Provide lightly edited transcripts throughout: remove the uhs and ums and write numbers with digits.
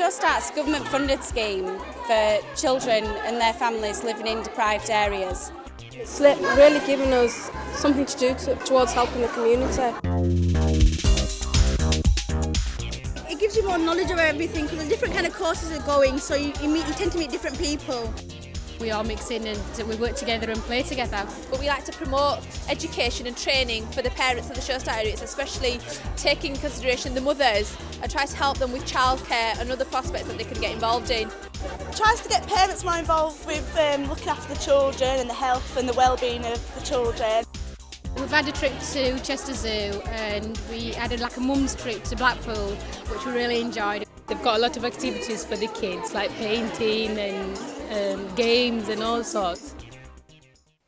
Surestart a government-funded scheme for children and their families living in deprived areas. It's really giving us something to do towards helping the community. It gives you more knowledge of everything because there's different kind of courses are going, so you tend to meet different people. We all mix in and we work together and play together. But we like to promote education and training for the parents of the Surestart areas, especially taking into consideration the mothers, and try to help them with childcare and other prospects that they can get involved in. It tries to get parents more involved with looking after the children and the health and the well-being of the children. We've had a trip to Chester Zoo and we added like a mum's trip to Blackpool, which we really enjoyed. They've got a lot of activities for the kids, like painting and games and all sorts.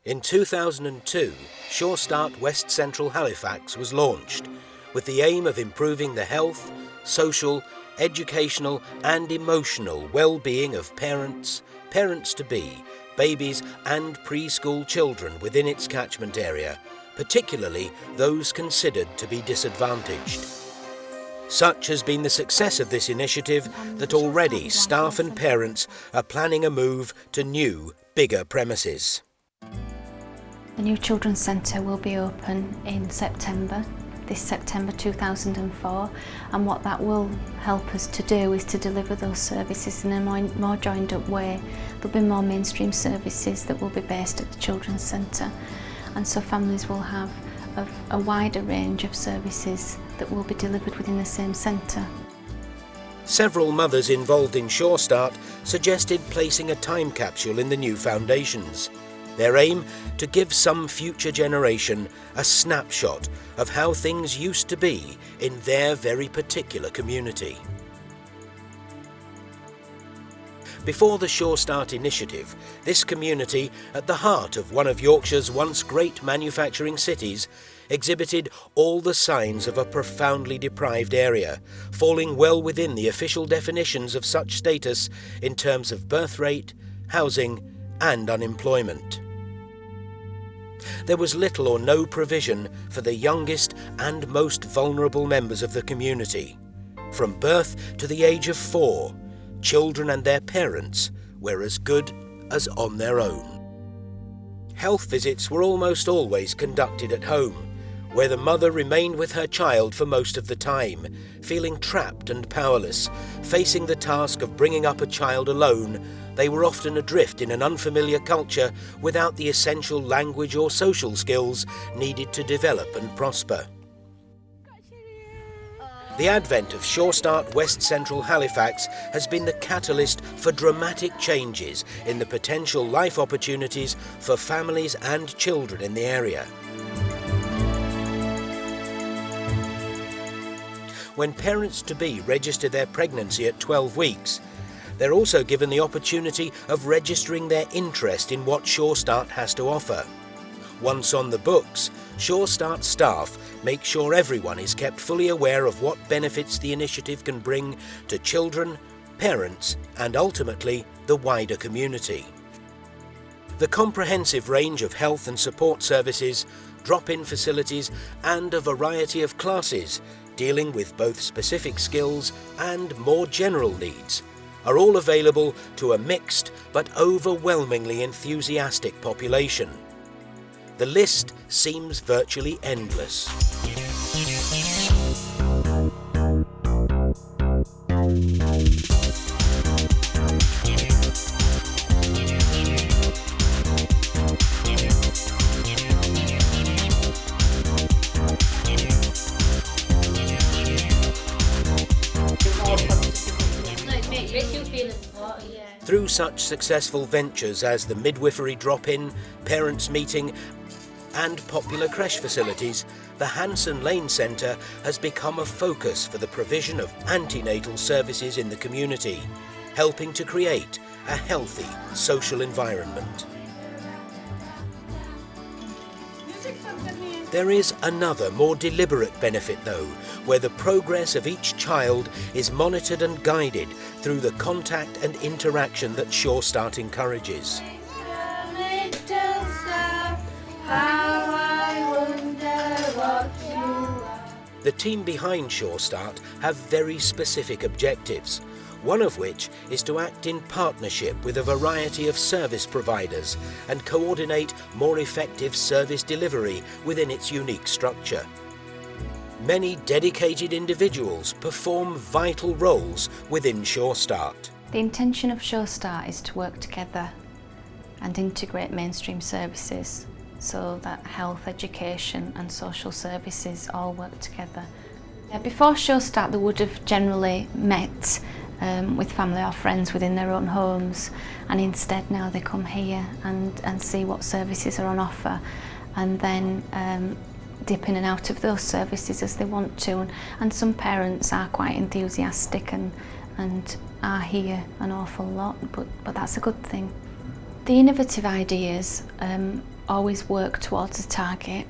In 2002, Surestart West Central Halifax was launched with the aim of improving the health, social, educational and emotional well-being of parents, parents-to-be, babies and preschool children within its catchment area, particularly those considered to be disadvantaged. Such has been the success of this initiative that already staff and parents are planning a move to new, bigger premises. The new Children's Centre will be open in September, this September 2004, and what that will help us to do is to deliver those services in a more joined up way. There'll be more mainstream services that will be based at the Children's Centre, and so families will have a wider range of services that will be delivered within the same centre. Several mothers involved in Surestart suggested placing a time capsule in the new foundations. Their aim to give some future generation a snapshot of how things used to be in their very particular community. Before the Surestart initiative, this community, at the heart of one of Yorkshire's once great manufacturing cities, exhibited all the signs of a profoundly deprived area, falling well within the official definitions of such status in terms of birth rate, housing and unemployment. There was little or no provision for the youngest and most vulnerable members of the community. From birth to the age of 4, children and their parents were as good as on their own. Health visits were almost always conducted at home, where the mother remained with her child for most of the time, feeling trapped and powerless. Facing the task of bringing up a child alone, they were often adrift in an unfamiliar culture without the essential language or social skills needed to develop and prosper. The advent of Surestart West Central Halifax has been the catalyst for dramatic changes in the potential life opportunities for families and children in the area. When parents-to-be register their pregnancy at 12 weeks, they're also given the opportunity of registering their interest in what Surestart has to offer. Once on the books, Surestart staff make sure everyone is kept fully aware of what benefits the initiative can bring to children, parents and ultimately the wider community. The comprehensive range of health and support services, drop-in facilities and a variety of classes dealing with both specific skills and more general needs are all available to a mixed but overwhelmingly enthusiastic population. The list seems virtually endless. Through such successful ventures as the midwifery drop-in, parents' meeting and popular creche facilities, the Hanson Lane Centre has become a focus for the provision of antenatal services in the community, helping to create a healthy social environment. There is another, more deliberate benefit though, where the progress of each child is monitored and guided through the contact and interaction that Surestart encourages. The team behind Surestart have very specific objectives. one of which is to act in partnership with a variety of service providers and coordinate more effective service delivery within its unique structure. Many dedicated individuals perform vital roles within Surestart. The intention of Surestart is to work together and integrate mainstream services so that health, education and social services all work together. Before Surestart, they would have generally met with family or friends within their own homes, and instead now they come here and see what services are on offer, and then dip in and out of those services as they want to. And some parents are quite enthusiastic and are here an awful lot, but that's a good thing. The innovative ideas always work towards a target.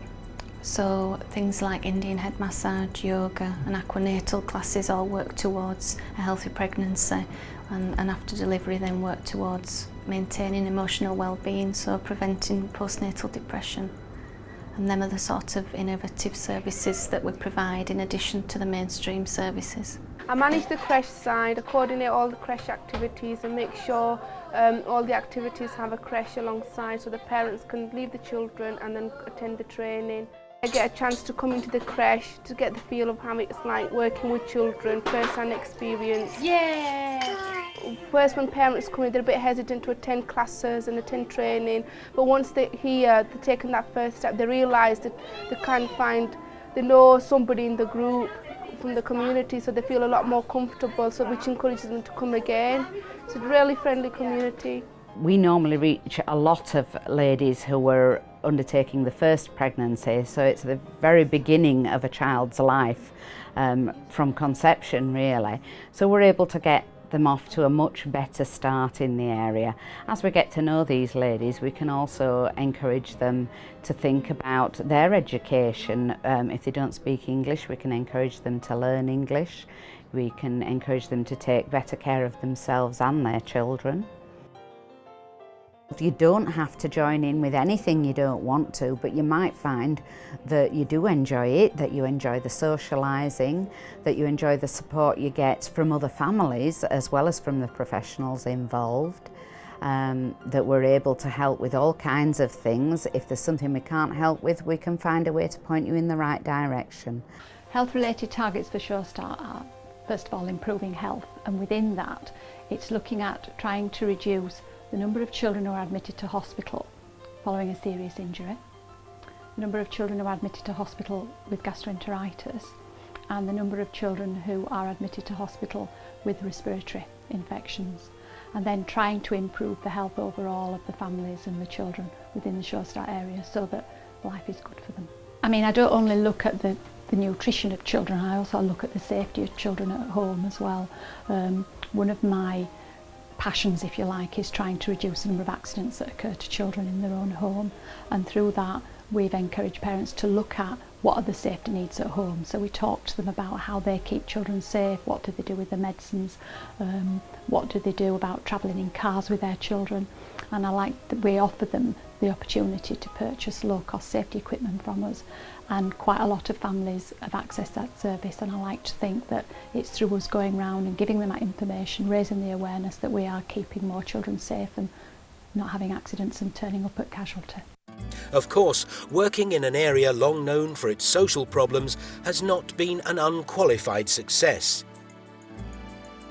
So things like Indian head massage, yoga and aquanatal classes all work towards a healthy pregnancy, and after delivery then work towards maintaining emotional well-being, so preventing postnatal depression. And them are the sort of innovative services that we provide in addition to the mainstream services. I manage the creche side, I coordinate all the creche activities and make sure all the activities have a creche alongside so the parents can leave the children and then attend the training. I get a chance to come into the creche to get the feel of how it's like working with children, first-hand experience. Yeah! First, when parents come in, they're a bit hesitant to attend classes and attend training, but once they're here, they're taking that first step, they realise that they know somebody in the group from the community, so they feel a lot more comfortable, so which encourages them to come again. It's a really friendly community. We normally reach a lot of ladies who were undertaking the first pregnancy, so it's the very beginning of a child's life, from conception really. So we're able to get them off to a much better start in the area. As we get to know these ladies, we can also encourage them to think about their education. If they don't speak English, we can encourage them to learn English. We can encourage them to take better care of themselves and their children. You don't have to join in with anything you don't want to, but you might find that you do enjoy it, that you enjoy the socialising, that you enjoy the support you get from other families as well as from the professionals involved, that we're able to help with all kinds of things. If there's something we can't help with, we can find a way to point you in the right direction. Health-related targets for Surestart are, first of all, improving health, and within that it's looking at trying to reduce the number of children who are admitted to hospital following a serious injury, the number of children who are admitted to hospital with gastroenteritis, and the number of children who are admitted to hospital with respiratory infections, and then trying to improve the health overall of the families and the children within the Surestart area so that life is good for them. I mean, I don't only look at the nutrition of children, I also look at the safety of children at home as well. One of my passions, if you like, is trying to reduce the number of accidents that occur to children in their own home, and through that we've encouraged parents to look at what are the safety needs at home. So we talk to them about how they keep children safe, what do they do with their medicines, what do they do about travelling in cars with their children, and I like that we offer them the opportunity to purchase low-cost safety equipment from us, and quite a lot of families have accessed that service, and I like to think that it's through us going round and giving them that information, raising the awareness that we are keeping more children safe and not having accidents and turning up at casualty. Of course, working in an area long known for its social problems has not been an unqualified success.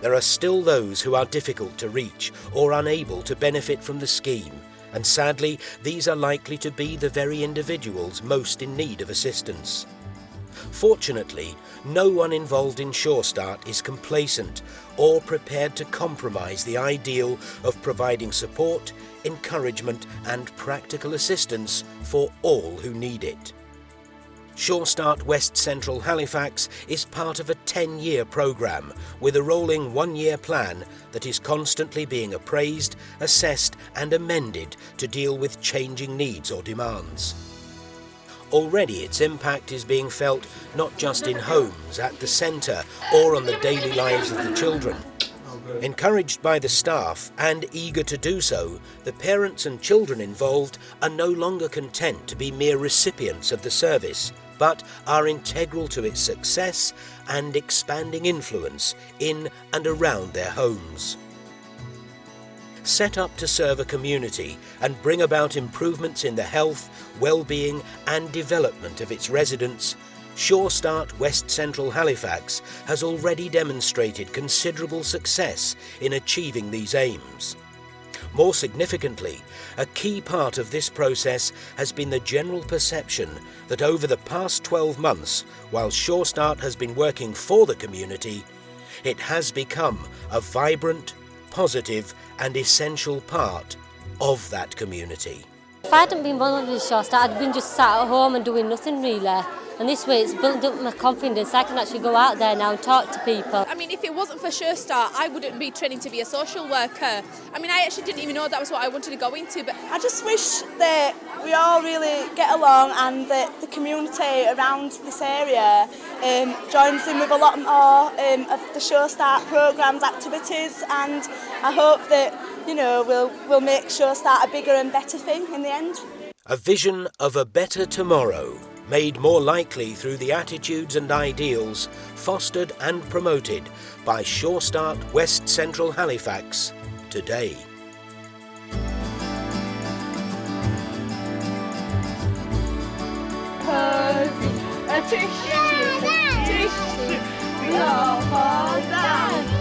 There are still those who are difficult to reach or unable to benefit from the scheme, and sadly, these are likely to be the very individuals most in need of assistance. Fortunately, no one involved in Surestart is complacent or prepared to compromise the ideal of providing support, encouragement and practical assistance for all who need it. Surestart West Central Halifax is part of a 10-year programme with a rolling 1-year plan that is constantly being appraised, assessed and amended to deal with changing needs or demands. Already its impact is being felt not just in homes, at the centre or on the daily lives of the children. Encouraged by the staff and eager to do so, the parents and children involved are no longer content to be mere recipients of the service, but are integral to its success and expanding influence in and around their homes. Set up to serve a community and bring about improvements in the health, well-being and development of its residents, Surestart West Central Halifax has already demonstrated considerable success in achieving these aims. More significantly, a key part of this process has been the general perception that over the past 12 months, while Surestart has been working for the community, it has become a vibrant, positive and essential part of that community. If I hadn't been involved with Surestart, I'd been just sat at home and doing nothing really. And this way it's built up my confidence. I can actually go out there now and talk to people. I mean, if it wasn't for Surestart, I wouldn't be training to be a social worker. I mean, I actually didn't even know that was what I wanted to go into. But I just wish that we all really get along and that the community around this area joins in with a lot more of the Surestart programmes, activities, and I hope that, you know, we'll make Surestart a bigger and better thing in the end. A vision of a better tomorrow, made more likely through the attitudes and ideals fostered and promoted by Surestart West Central Halifax today. A tissue, we all fall down.